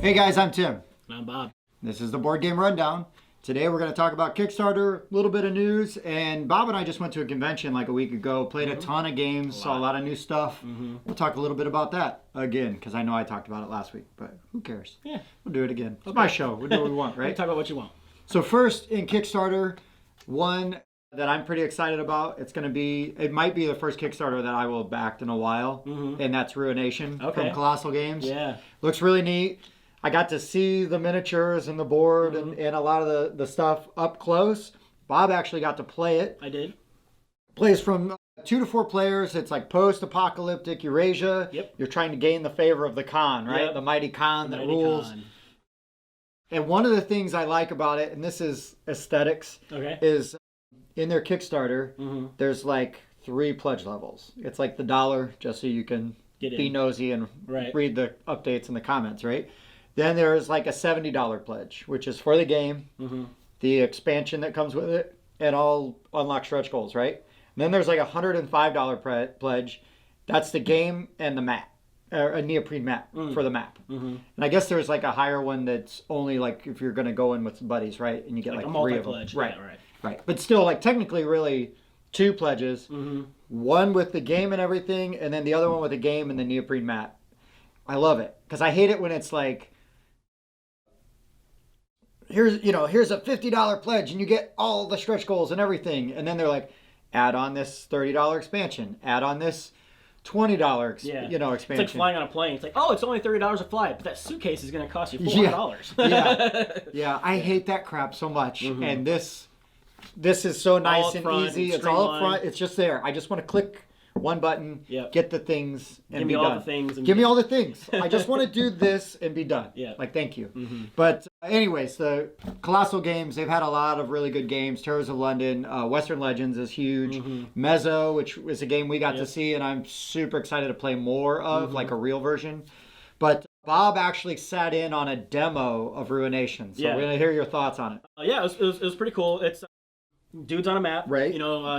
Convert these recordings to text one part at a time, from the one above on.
Hey guys, I'm Tim. And I'm Bob. This is the Board Game Rundown. Today we're going to talk about Kickstarter, a little bit of news, and Bob and I just went to a convention like a week ago, played a ton of games, saw a lot of new stuff. We'll talk a little bit about that again, because I know I talked about it last week, but who cares? Yeah. We'll do it again. It's my show. We'll do what we want, right? Talk about what you want. So first, in Kickstarter, one that I'm pretty excited about, it might be the first Kickstarter that I will have backed in a while, and that's Ruination from Colossal Games. Yeah. Looks really neat. I got to see the miniatures and the board and a lot of the stuff up close. Bob actually got to play it. I did. Plays from 2 to 4 players. It's like post-apocalyptic Eurasia. Yep. You're trying to gain the favor of the Khan, right? Yep. The mighty Khan that Mighty rules. Con. And one of the things I like about it, and this is aesthetics, is in their Kickstarter, there's like 3 pledge levels. It's like the $1, just so you can be nosy and read the updates and the comments, right? Then there's like a $70 pledge, which is for the game, the expansion that comes with it, and all unlock stretch goals, right? And then there's like a $105 pledge. That's the game and the map, or a neoprene map for the map. And I guess there's like a higher one that's only like if you're going to go in with buddies, right? And you get like 3 of them. Right. Yeah, right. But still, like technically really 2 pledges. One with the game and everything, and then the other one with the game and the neoprene map. I love it. Because I hate it when it's like, here's a $50 pledge and you get all the stretch goals and everything, and then they're like, add on this $30 expansion, add on this $20 expansion. It's like flying on a plane. It's like, oh, it's only $30 a flight, but that suitcase is going to cost you $400. Yeah, I hate that crap so much. And this is so nice and easy. It's all up front. It's just there. I just want to click one button, get the things, and be done. Give me all the things. I just want to do this and be done. Yeah. Like, thank you. But anyways, the Colossal Games, they've had a lot of really good games. Terrors of London, Western Legends is huge. Mezzo, which was a game we got to see, and I'm super excited to play more of, like a real version. But Bob actually sat in on a demo of Ruination, so we're going to hear your thoughts on it. It was pretty cool. It's dudes on a map, right?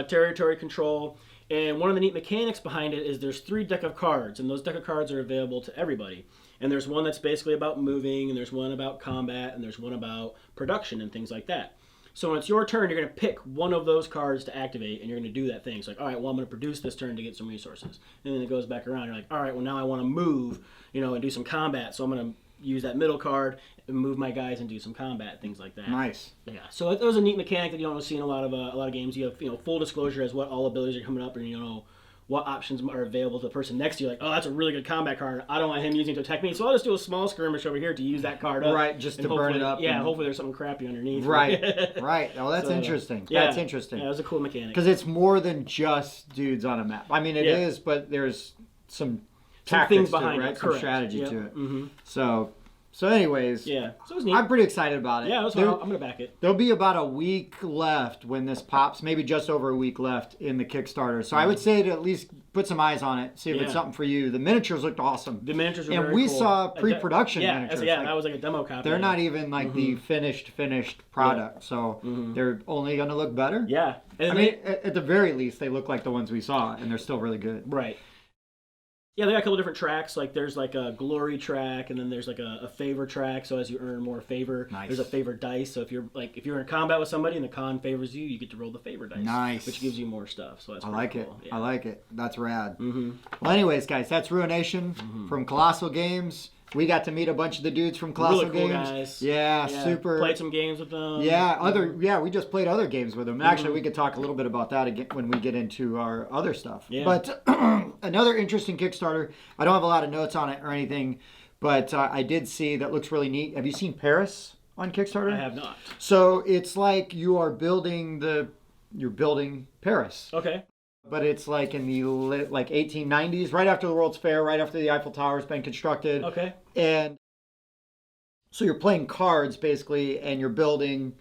Territory control. And one of the neat mechanics behind it is there's 3 deck of cards, and those deck of cards are available to everybody. And there's one that's basically about moving, and there's one about combat, and there's one about production and things like that. So when it's your turn, you're going to pick one of those cards to activate, and you're going to do that thing. It's like, all right, well, I'm going to produce this turn to get some resources. And then it goes back around. You're like, all right, well, now I want to move, and do some combat. So I'm going to use that middle card and move my guys and do some combat, things like that. Nice. Yeah. So it was a neat mechanic that you don't see in a lot of games. You have full disclosure as what all abilities are coming up, and what options are available to the person next to you. Like, oh, that's a really good combat card. I don't want him using it to attack me, so I'll just do a small skirmish over here to use that card up. Right, just to burn it up. Yeah, hopefully there's something crappy underneath. Right. Oh, that's interesting. Yeah. That's interesting. Yeah, it was a cool mechanic. Because it's more than just dudes on a map. I mean, it is, but there's some tactics things behind to it, right? it. Some strategy to it. So anyways, so it was neat. I'm pretty excited about it. Yeah, I'm going to back it. There'll be about a week left when this pops, maybe just over a week left in the Kickstarter. So I would say to at least put some eyes on it, see if it's something for you. The miniatures looked awesome. The miniatures were very cool. And we saw pre-production miniatures. Yeah, that was like a demo copy. They're not even like the finished product. So they're only going to look better. Yeah. I mean, at the very least, they look like the ones we saw, and they're still really good. Right. Yeah, they got a couple different tracks. Like there's like a glory track, and then there's like a favor track. So as you earn more favor, there's a favor dice. So if you're in combat with somebody and the con favors you, you get to roll the favor dice. Nice. Which gives you more stuff. So that's I like cool. it. Yeah. I like it. That's rad. Well, anyways, guys, that's Ruination from Colossal Games. We got to meet a bunch of the dudes from Colossal really cool Games. Guys. Yeah, super. Played some games with them. Yeah, we just played other games with them. Actually, we could talk a little bit about that again when we get into our other stuff. Yeah. But another interesting Kickstarter. I don't have a lot of notes on it or anything, but I did see that looks really neat. Have you seen Paris on Kickstarter? I have not. So it's like you're building Paris. Okay. But it's like in the 1890s, right after the World's Fair, right after the Eiffel Tower's been constructed. Okay. And so you're playing cards basically, and you're building.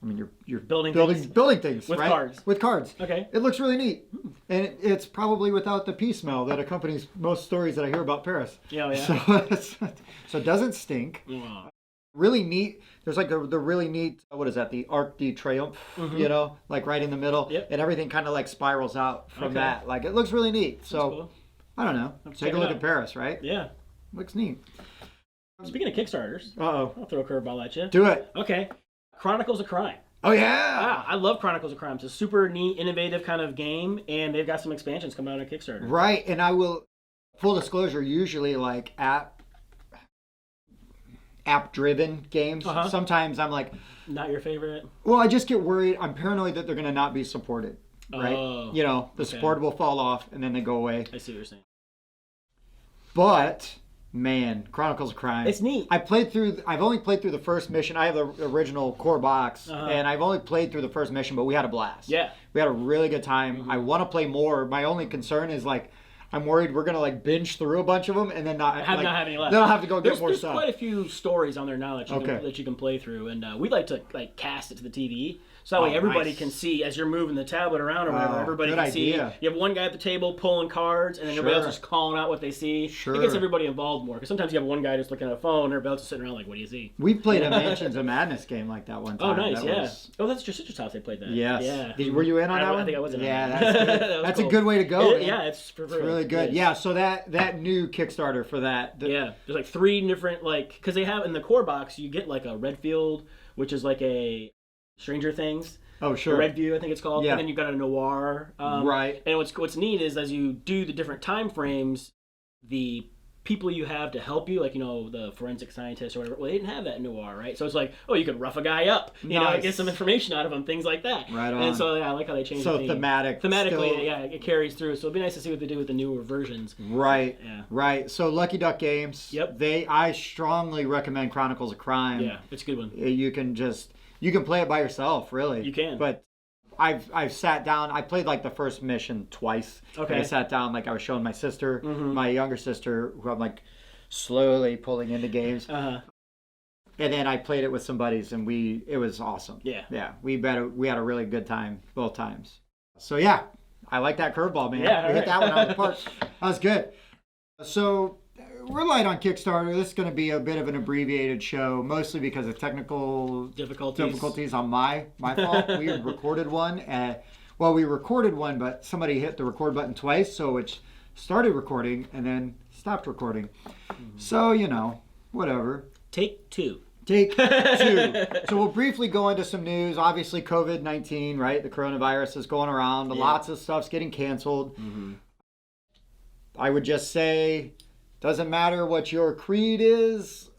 I mean, you're building things with right? cards. With cards. Okay. It looks really neat, and it's probably without the pea smell that accompanies most stories that I hear about Paris. Yeah. So it doesn't stink. Wow. Really neat. There's like the really neat, what is that? The Arc de Triomphe, like right in the middle. Yep. And everything kind of like spirals out from that. Like it looks really neat. So cool. I don't know. Take a look at Paris, right? Yeah. Looks neat. Speaking of Kickstarters, Uh-oh. I'll throw a curveball at you. Do it. Okay. Chronicles of Crime. Oh, yeah. I love Chronicles of Crime. It's a super neat, innovative kind of game, and they've got some expansions coming out on Kickstarter. Right, and I will, full disclosure, usually like app-driven games. Sometimes I'm like... Not your favorite? Well, I just get worried. I'm paranoid that they're going to not be supported, right? Oh, you know, the support will fall off, and then they go away. I see what you're saying. But... Man, Chronicles of Crime. It's neat. I've only played through the first mission. I have the original core box, and I've only played through the first mission, but we had a blast. Yeah. We had a really good time. I want to play more. My only concern is, like, I'm worried we're going to, like, binge through a bunch of them and then not have any left. Then I'll have to go get more stuff. There's quite a few stories on there now that you can play through, and we'd like to, like, cast it to the TV. So that way everybody can see, as you're moving the tablet around or whatever, everybody can see. You have one guy at the table pulling cards, and then everybody else just calling out what they see. It gets everybody involved more, because sometimes you have one guy just looking at a phone, and everybody else is sitting around like, what do you see? We played a Mansions of Madness game like that one time. Oh, nice, Oh, that's your sister's house they played that. Yes. Yeah. Were you in on that one? I think I was in on that. Yeah, that's good. That's cool. A good way to go. It's really good. Yeah, so that new Kickstarter for that. There's like 3 different, like, because they have in the core box, you get like a Redfield, which is like a Stranger Things. Oh, sure. Red View, I think it's called. Yeah. And then you've got a noir. Right. And what's neat is as you do the different time frames, the people you have to help you, like, you know, the forensic scientists or whatever, well, they didn't have that in noir, right? So it's like, oh, you could rough a guy up, you know, get some information out of him, things like that. Right on. And so, I like how they changed so the thematically, it carries through. So it'd be nice to see what they do with the newer versions. Right. Yeah. Right. So Lucky Duck Games. Yep. I strongly recommend Chronicles of Crime. Yeah, it's a good one. You can play it by yourself, really. You can. But I've sat down. I played like the first mission twice. Okay. And I sat down, like I was showing my sister, my younger sister, who I'm like slowly pulling into games. And then I played it with some buddies, and it was awesome. Yeah. Yeah. We had a really good time both times. So yeah, I like that curveball, man. Yeah. We hit that one out of the park. That was good. So we're light on Kickstarter. This is going to be a bit of an abbreviated show, mostly because of technical difficulties on my fault. We recorded one. We recorded one, but somebody hit the record button twice, so it started recording and then stopped recording. So, you know, whatever. Take two. So we'll briefly go into some news. Obviously, COVID-19, right? The coronavirus is going around. Lots of stuff's getting canceled. I would just say, doesn't matter what your creed is,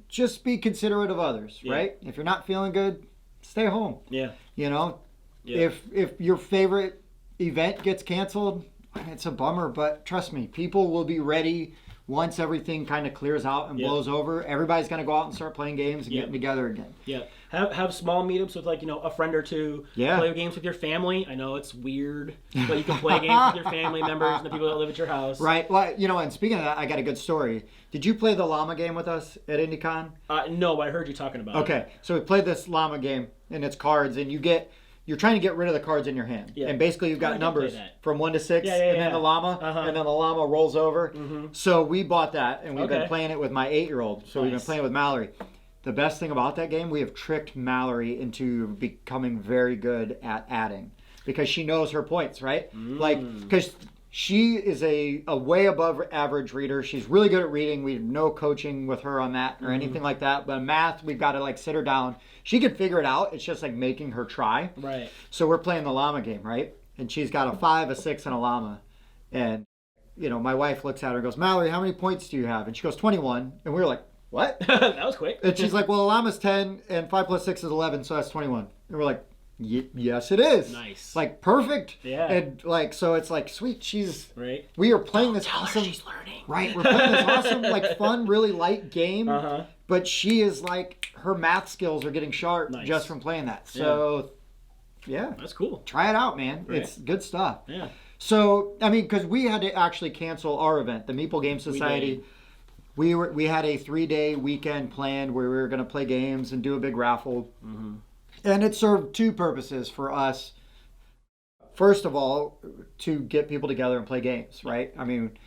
just be considerate of others, right? If you're not feeling good, stay home. Yeah. You know, if your favorite event gets canceled, it's a bummer, but trust me, people will be ready once everything kind of clears out and blows over. Everybody's going to go out and start playing games and getting together again. Yeah. Have small meetups with, like, you know, a friend or two. Yeah. Play games with your family. I know it's weird, but you can play games with your family members and the people that live at your house. Right. Well, you know, and speaking of that, I got a good story. Did you play the llama game with us at Indy Con? No, but I heard you talking about it. Okay. So we played this llama game, and it's cards, and you're trying to get rid of the cards in your hand. Yeah. And basically you've got numbers from 1 to 6, and then the llama, and then the llama rolls over. So we bought that, and we've been playing it with my 8-year-old. So we've been playing with Mallory. The best thing about that game, we have tricked Mallory into becoming very good at adding. Because she knows her points, right? Like, because she is a way above average reader. She's really good at reading. We have no coaching with her on that or anything like that. But math, we've got to, like, sit her down. She can figure it out. It's just like making her try. Right. So we're playing the llama game, right? And she's got a 5, a 6, and a llama. And, you know, my wife looks at her and goes, Mallory, how many points do you have? And she goes, 21. And we were like, what? That was quick. And she's like, well, a llama's 10, and 5 plus 6 is 11, so that's 21. And we're like, yes, it is. Nice. Like, perfect. Yeah. And, like, so it's like, sweet, she's... Right. We are playing this awesome... she's learning. Right, we're playing this awesome, like, fun, really light game. But she is, like, her math skills are getting sharp just from playing that. So, yeah. That's cool. Try it out, man. Right. It's good stuff. Yeah. So, I mean, because we had to actually cancel our event, the Meeple Game Society. We had a 3-day weekend planned where we were going to play games and do a big raffle. And it served 2 purposes for us. First of all, to get people together and play games, right? I mean,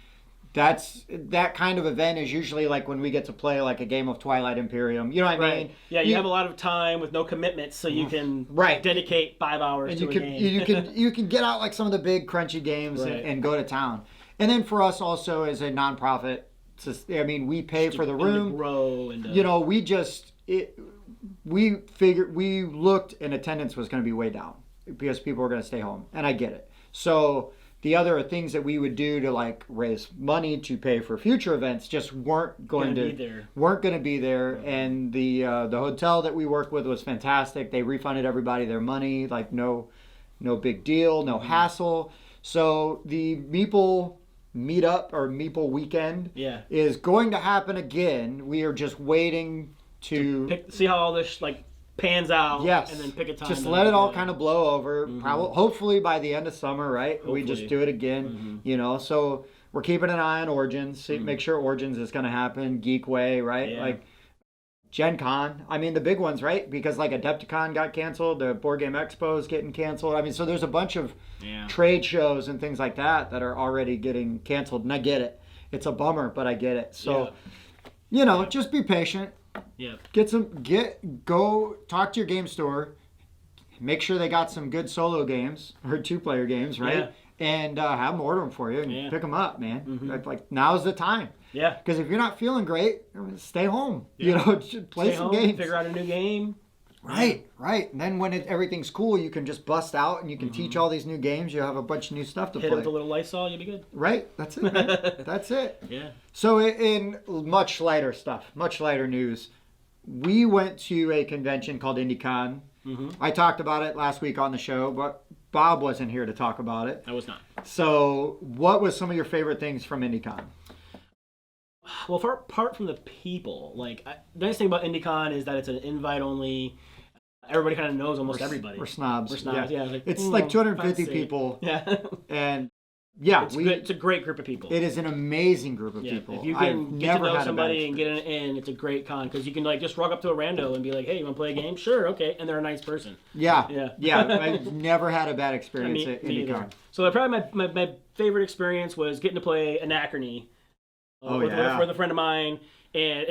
that kind of event is usually like when we get to play like a game of Twilight Imperium. You know what I mean? Yeah, you have a lot of time with no commitments, so you can dedicate 5 hours to a game. You can get out like some of the big crunchy games and go to town. And then for us also as a nonprofit, we pay for the room. To grow and we figured, we looked and attendance was going to be way down because people were going to stay home, and I get it. So the other things that we would do to like raise money to pay for future events just weren't going to be there. And the hotel that we worked with was fantastic. They refunded everybody their money, like no big deal, no hassle. So the Meeple meetup or Meeple weekend is going to happen again. We are just waiting to see how all this like pans out. Yes. And then pick a time. Just let it all kind of blow over. Hopefully by the end of summer, right? Hopefully. We just do it again. So we're keeping an eye on Origins. Make sure Origins is going to happen. Geekway, right? Yeah. Like Gen Con. The big ones, right? Because like Adepticon got canceled. The Board Game Expo is getting canceled. So there's a bunch of trade shows and things like that are already getting canceled. And I get it. It's a bummer, but I get it. So, just be patient. Yeah. Go talk to your game store. Make sure they got some good solo games or 2-player games, right? Yeah. And have them order them for you and pick them up, man. Like now's the time. Yeah. Because if you're not feeling great, stay home. Yeah. Play some games. Figure out a new game. Right. And then when everything's cool, you can just bust out and you can teach all these new games. You'll have a bunch of new stuff to play. Hit it with a little Lysol, you'll be good. Right. That's it, man. That's it. Yeah. So in much lighter stuff, much lighter news, we went to a convention called Indy Con. I talked about it last week on the show, but Bob wasn't here to talk about it. I was not. So what was some of your favorite things from Indy Con? Well, apart from the people, like the nice thing about Indy Con is that it's an invite only. Everybody kind of knows almost everybody. We're snobs. Yeah. It's like 250 people. Yeah. And it's a great group of people. It is an amazing group of people. If you can get to know somebody and get in, it's a great con because you can like just walk up to a rando and be like, "Hey, you want to play a game?" Sure, okay, and they're a nice person. Yeah. I've never had a bad experience at Indy Con. So probably my favorite experience was getting to play Anachrony. With a friend of mine, and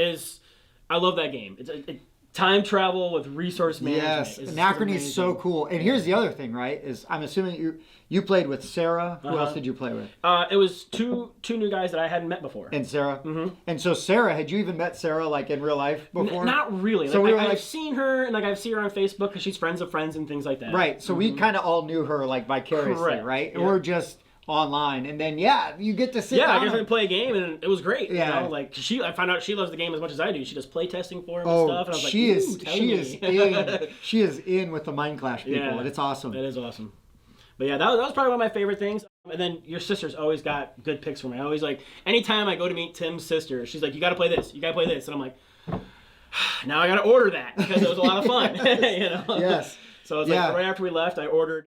I love that game. It's time travel with resource management. Yes, Anachrony is so cool. And here's the other thing, right? Is I'm assuming you played with Sarah. Who else did you play with? It was two new guys that I hadn't met before. And Sarah. And so Sarah, had you even met Sarah like in real life before? Not really. So I've seen her, and like I've seen her on Facebook because she's friends of friends and things like that. Right. So we kind of all knew her like vicariously, Correct. right? Yeah. Or just online, and then you get to sit down. I guess I play a game, and it was great. Yeah, like I found out she loves the game as much as I do. She does play testing for him and stuff, and I was like, she is in with the Mind Clash people, and it's awesome. It is awesome. But yeah, that was probably one of my favorite things. And then your sister's always got good picks for me. I always like anytime I go to meet Tim's sister, she's like, "You got to play this. You got to play this," and I'm like, "Now I got to order that because it was a lot of fun." Yes. So it's like right after we left, I ordered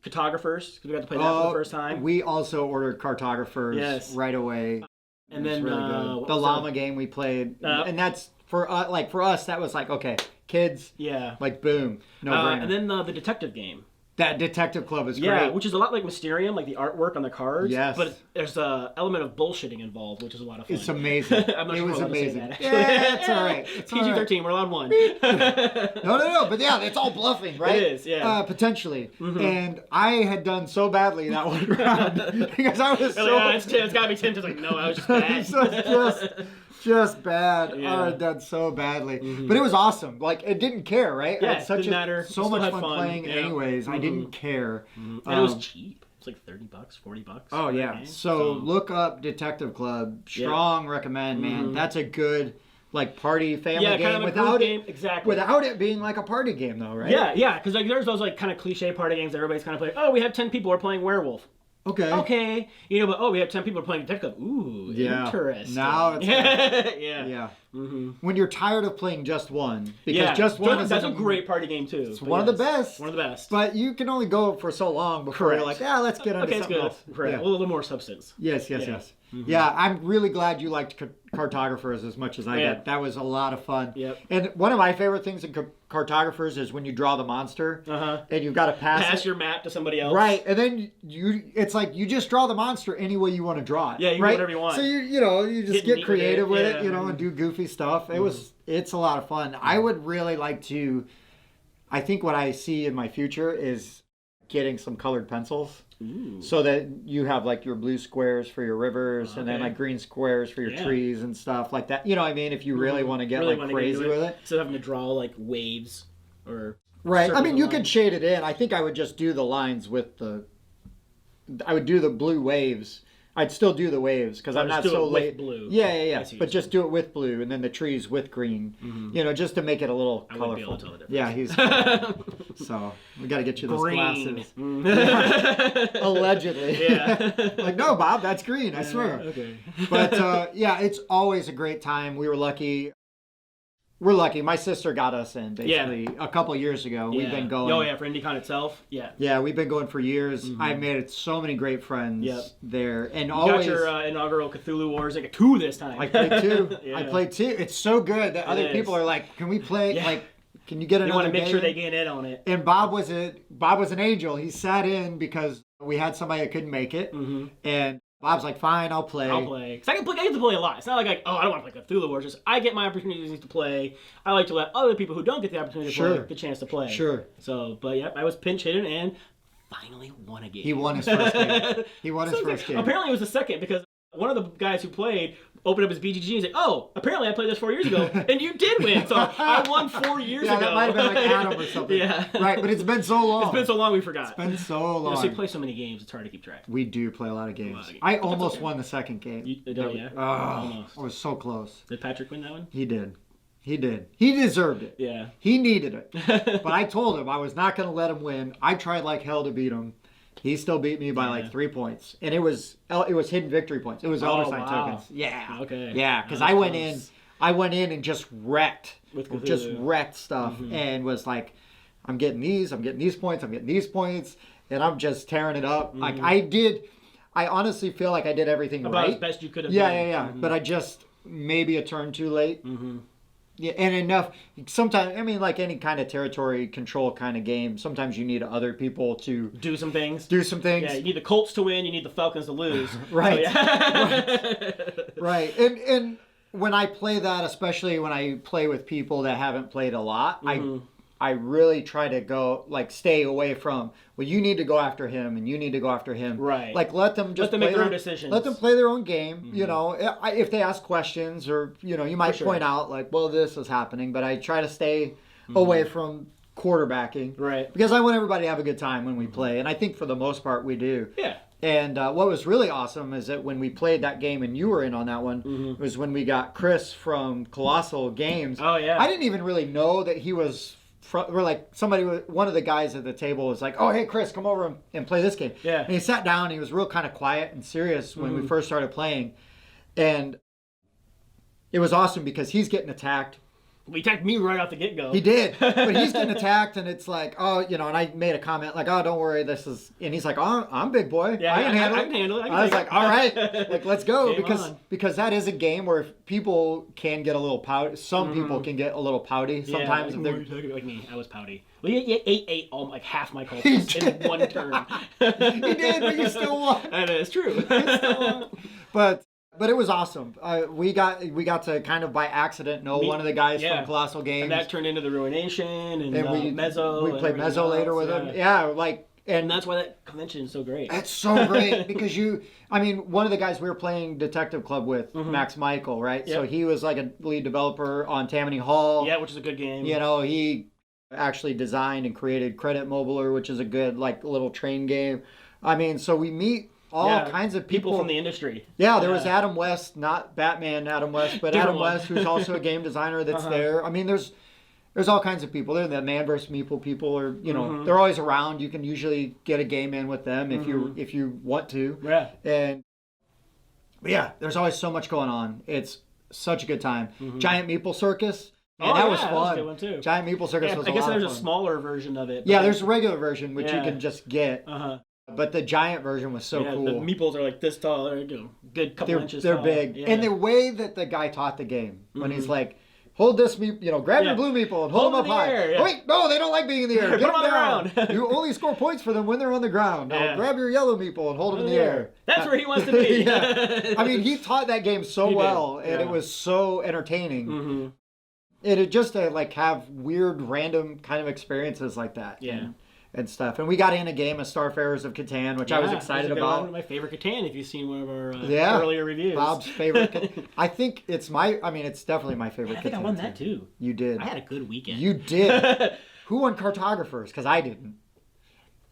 Cartographers because we got to play that for the first time. We also ordered Cartographers right away. And then really the llama game we played, and that's for us that was like okay, kids, like boom, no brainer. And then the detective game. That Detective Club is great. Yeah, which is a lot like Mysterium, like the artwork on the cards. Yes. But there's an element of bullshitting involved, which is a lot of fun. It's amazing. I'm not it sure was amazing. That, yeah, it's all right. It's PG-13, we're allowed one. No, but yeah, it's all bluffing, right? It is, yeah. Potentially. And I had done so badly that one round because I was it's got to be Tim. Just like, no, I was just bad. Just bad. I had done so badly. But it was awesome. Like, it didn't care, right? Yeah, it didn't matter. So much fun playing anyways. I didn't care. And it was cheap. It's like $30, $40. Oh, yeah. So look up Detective Club. Strong recommend, man. That's a good like party family game kind of without game. Exactly. Without it being like a party game though, right? Yeah, because like there's those like kind of cliche party games that everybody's kind of playing. Oh, we have 10 people, we're playing werewolf. Okay. But we have 10 people playing Detective Club. Ooh, interesting. Now it's yeah. When you're tired of playing just one, because just one is that's a great party game too. It's one of the best. One of the best. But you can only go for so long before you're like, let's get into something else. Right. Yeah. A little more substance. Yes. Yeah, I'm really glad you liked Cartographers as much as I did. That was a lot of fun. Yep. And one of my favorite things in Cartographers is when you draw the monster and you've got to pass your map to somebody else. Right, and then it's like you just draw the monster any way you want to draw it. Yeah, you do whatever you want. So you just get creative with it, and do goofy stuff. It's a lot of fun. I would really like to. I think what I see in my future is getting some colored pencils. Ooh. So that you have like your blue squares for your rivers and then like green squares for your trees and stuff like that. You know what I mean? If you really want to get like crazy with it. Instead of having to draw like waves or... Right. I mean, you could shade it in. I think I would just do the lines with I would do the blue waves. I'd still do the waves because I'm not so late. Blue. Yeah. But just do it with blue and then the trees with green. You know, just to make it a little colorful. I wouldn't be able to tell the difference. Yeah, he's so we got to get you those green. Glasses. Allegedly. Yeah. Like, no, Bob, that's green. I swear. Okay. But yeah, it's always a great time. We were lucky. We're lucky. My sister got us in basically a couple years ago. Yeah. We've been going. Oh yeah, for Indy Con itself. Yeah. Yeah, we've been going for years. I've made so many great friends there, and always got your inaugural Cthulhu Wars like 2 this time. I played 2. I played 2. It's so good that other people are like, "Can we play? Like, can you get another?" You want to make game? sure they get in on it. And Bob was an angel. He sat in because we had somebody that couldn't make it, and Bob's like, "Fine, I'll play." Because I get to play a lot. It's not like, oh, I don't want to play Cthulhu Wars. Just I get my opportunities to play. I like to let other people who don't get the opportunity to play the chance to play. Sure. So, but yeah, I was pinch hitting and finally won a game. He won his first game. He won his first game. Apparently it was the second because one of the guys who played opened up his BGG and said, "Oh, apparently I played this 4 years ago, and you did win." So I won 4 years ago. Yeah, that might have been like Adam or something. Yeah. Right, but it's been so long. It's been so long we forgot. It's been so long. So you play so many games, it's hard to keep track. We do play a lot of games. I almost won the second game. Yeah? Almost. I was so close. Did Patrick win that one? He did. He deserved it. Yeah. He needed it. But I told him I was not going to let him win. I tried like hell to beat him. He still beat me by like 3 points, and it was hidden victory points. It was Elder Sign tokens. Yeah. Okay. Yeah, because I went in and just wrecked stuff, and was like, I'm getting these points, and I'm just tearing it up. Like I honestly feel like I did everything about right. as best you could have. Yeah. But I just maybe a turn too late. Yeah, and enough. Sometimes, I mean, like any kind of territory control kind of game, sometimes you need other people to do some things. Yeah, you need the Colts to win. You need the Falcons to lose. Right. So, yeah. right. And when I play that, especially when I play with people that haven't played a lot, I really try to stay away from, well, you need to go after him and you need to go after him. Right. Like, let them make their own decisions. Let them play their own game. You know, if they ask questions or, you know, you might point out like, well, this is happening, but I try to stay away from quarterbacking. Right. Because I want everybody to have a good time when we play. And I think for the most part we do. Yeah. And what was really awesome is that when we played that game, and you were in on that one, was when we got Chris from Colossal Games. Oh, yeah. I didn't even really know that he was... one of the guys at the table was like, "Oh, hey, Chris, come over and play this game." Yeah. And he sat down. And he was real kind of quiet and serious when we first started playing, and it was awesome because he's getting attacked. He attacked me right off the get-go. He did, but he's getting attacked, and it's like, oh, you know, and I made a comment like, "Oh, don't worry, this is," and he's like, "Oh, I'm big boy. Yeah, I can handle it." I was like, "All right, like let's go," because that is a game where people can get a little pouty. Some people can get a little pouty sometimes. Yeah, like me, I was pouty. Well, you ate like half my cultists in one turn. He did, but you still won. And it's true. But it was awesome. We got to kind of by accident know one of the guys from Colossal Games. And that turned into the Ruination and Mezzo. We played Mezzo later with him. Yeah, and that's why that convention is so great. It's so great because one of the guys we were playing Detective Club with, Max Michael, right? Yep. So he was like a lead developer on Tammany Hall. Yeah, which is a good game. You know, he actually designed and created Credit Mobiler, which is a good like little train game. I mean, so we meet all kinds of people from the industry. Yeah, there was Adam West, not Batman Adam West, but Adam West, who's also a game designer that's there. I mean, there's all kinds of people. They're the Man vs. Meeple people, or you know, they're always around. You can usually get a game in with them if you want to. Yeah. But yeah, there's always so much going on. It's such a good time. Giant Meeple Circus. Man, that was fun. That was a good one too. Giant Meeple Circus was a lot of fun. I guess there's a smaller version of it. Yeah, there's a regular version which you can just get. But the giant version was so cool. The meeples are like this tall. They're good couple inches tall. They're big. And the way that the guy taught the game, when he's like, hold this meeple, you know, grab your blue meeple and hold them up high. Air, Wait, no, they don't like being in the air. Get them on down. the ground. You only score points for them when they're on the ground. Now grab your yellow meeple and hold them in the air. That's where he wants to be. I mean, he taught that game so well, and it was so entertaining. And it just to like have weird, random kind of experiences like that. Yeah. and stuff. And we got in a game of Starfarers of Catan, which I was excited about. One of my favorite Catan, if you've seen one of our earlier reviews. Bob's favorite. I think it's it's definitely my favorite Catan. I think I won that too. You did. I had a good weekend. You did. Who won Cartographers? Because I didn't.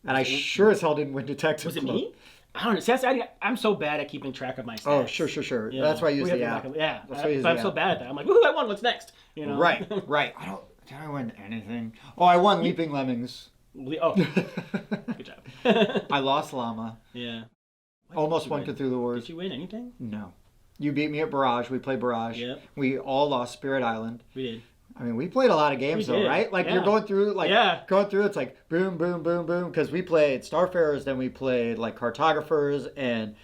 And I sure as hell didn't win Detective Was it Club. me? I don't know. See, I'm so bad at keeping track of my stats. Oh, sure. You That's know, why I use the app. Yeah. But I'm so bad at that. I'm like, woohoo, I won. What's next? You know? Right. Did I win anything? Oh, I won Leaping Lemmings. Oh, good job. I lost Llama. Yeah. Almost won Cthulhu Wars. Did you win anything? No. You beat me at Barrage. We played Barrage. Yep. We all lost Spirit Island. We did. I mean, we played a lot of games though, right? Like you're going through, it's like boom, boom, boom, boom. Because we played Starfarers, then we played like Cartographers and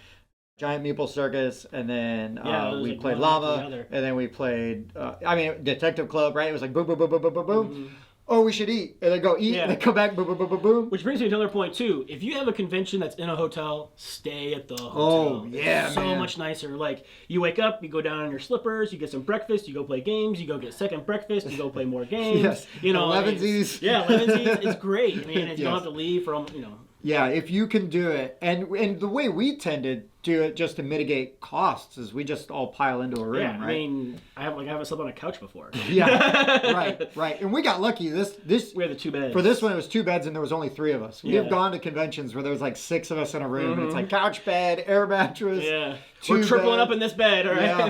Giant Meeple Circus, and then we played Llama, and then we played, Detective Club, right? It was like boom, boom, boom, boom, boom, boom, boom. Mm-hmm. Oh, we should eat. And then go eat, and then come back, boom, boom, boom, boom, boom. Which brings me to another point, too. If you have a convention that's in a hotel, stay at the hotel. Oh, yeah, it's so much nicer. Like, you wake up, you go down on your slippers, you get some breakfast, you go play games, you go get second breakfast, you go play more games. Yes. You know, Levensies. Yeah, Levensies. It's great. I mean, you don't have to leave from, you know. Yeah, if you can do it. And the way we tend to do it just to mitigate costs is we just all pile into a room, right? I mean, I haven't slept on a couch before. Yeah, right. And we got lucky. This we had the 2 beds. For this one, it was 2 beds and there was only 3 of us. We have gone to conventions where there was like 6 of us in a room, and it's like couch bed, air mattress. Yeah. We're tripling up in this bed, all right? Yeah. I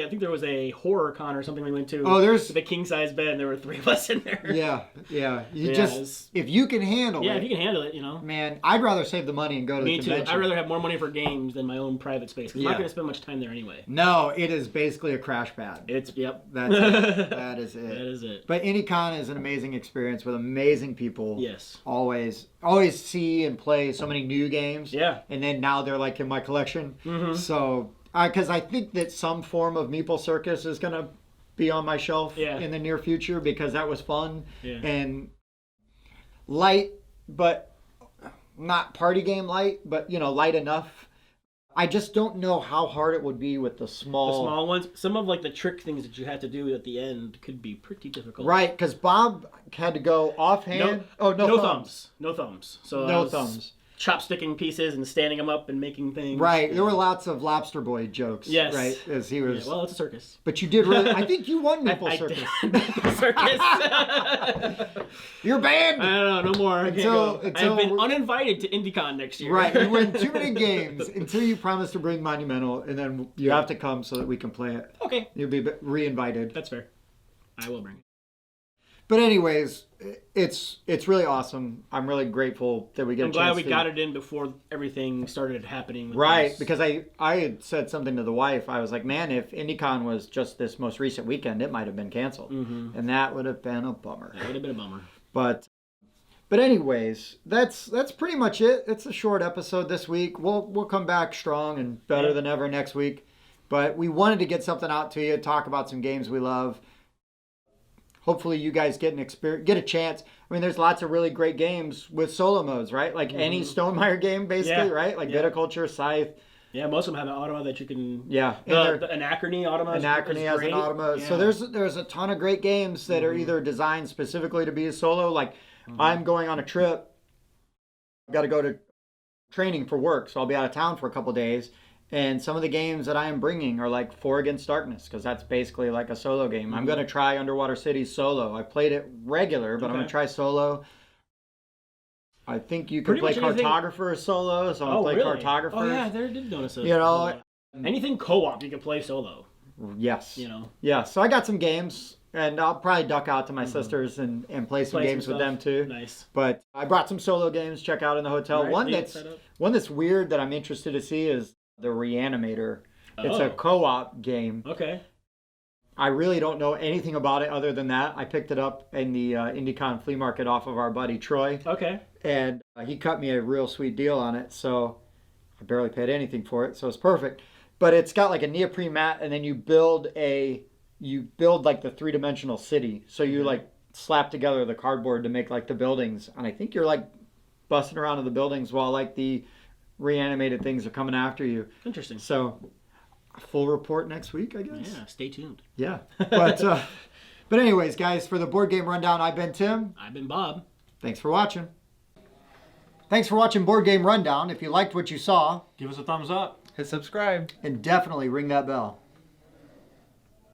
think there was a horror con or something we went to. Oh, there's the king size bed, and there were 3 of us in there. Yeah. If you can handle it. Yeah, if you can handle it, you know. Man, I'd rather save the money and go to the convention. Me too. I'd rather have more money for games than my own private space. I'm not going to spend much time there anyway. No, it is basically a crash pad. That's it. That is it. That is it. But Indy Con is an amazing experience with amazing people. Yes. Always see and play so many new games. Yeah. And then now they're like in my collection. Mm-hmm. So, because I think that some form of Meeple Circus is going to be on my shelf in the near future because that was fun and light, but not party game light, but light enough. I just don't know how hard it would be with the small ones. Some of like the trick things that you have to do at the end could be pretty difficult. Right, because Bob had to go offhand. No thumbs. No thumbs. So no thumbs. Chopsticking pieces and standing them up and making things. Right, there were lots of Lobster Boy jokes. Yes. Right, as he was. Yeah, well, it's a circus. But you did really. I think you won Meeple Circus. Meeple Circus. You're banned. I don't know, no more. Until I've been uninvited to Indy Con next year. Right, you win too many games until you promise to bring Monumental, and then you have to come so that we can play it. Okay. You'll be re-invited. That's fair. I will bring it. But anyways, it's really awesome. I'm really grateful that we get. I'm glad we got it in before everything started happening. Right, because I had said something to the wife. I was like, man, if IndyCon was just this most recent weekend, it might have been canceled, and that would have been a bummer. That would have been a bummer. But anyways, that's pretty much it. It's a short episode this week. We'll come back strong and better than ever next week. But we wanted to get something out to you, talk about some games we love. Hopefully you guys get a chance. I mean, there's lots of really great games with solo modes, right? Like any Stonemaier game, basically, right? Like Viticulture, Scythe. Yeah, most of them have an automa that you can. Yeah, the Anachrony automa. Anachrony has an automa. Yeah. So there's a ton of great games that are either designed specifically to be a solo. Like I'm going on a trip. I've got to go to training for work, so I'll be out of town for a couple days. And some of the games that I am bringing are like 4 Against Darkness, because that's basically like a solo game. I'm going to try Underwater City solo. I played it regular, but I'm going to try solo. I think you can play Cartographers solo, so I'm going to play Cartographers. Oh, yeah, there did notice it. Anything co-op, you can play solo. Yes. Yeah, so I got some games, and I'll probably duck out to my sisters and play some games with them too. Nice. But I brought some solo games to check out in the hotel. Right, one that's weird that I'm interested to see is the Reanimator. It's a co-op game. Okay. I really don't know anything about it other than that. I picked it up in the Indy Con flea market off of our buddy Troy. Okay. And he cut me a real sweet deal on it, so I barely paid anything for it, so it's perfect. But it's got like a neoprene mat, and then you build like the 3-dimensional city. So you like slap together the cardboard to make like the buildings, and I think you're like busting around in the buildings while like the reanimated things are coming after you. Interesting. So, a full report next week, I guess. Yeah, stay tuned. Yeah. But anyways, guys, for the Board Game Rundown, I've been Tim. I've been Bob. Thanks for watching. Thanks for watching Board Game Rundown. If you liked what you saw, give us a thumbs up. Hit subscribe. And definitely ring that bell.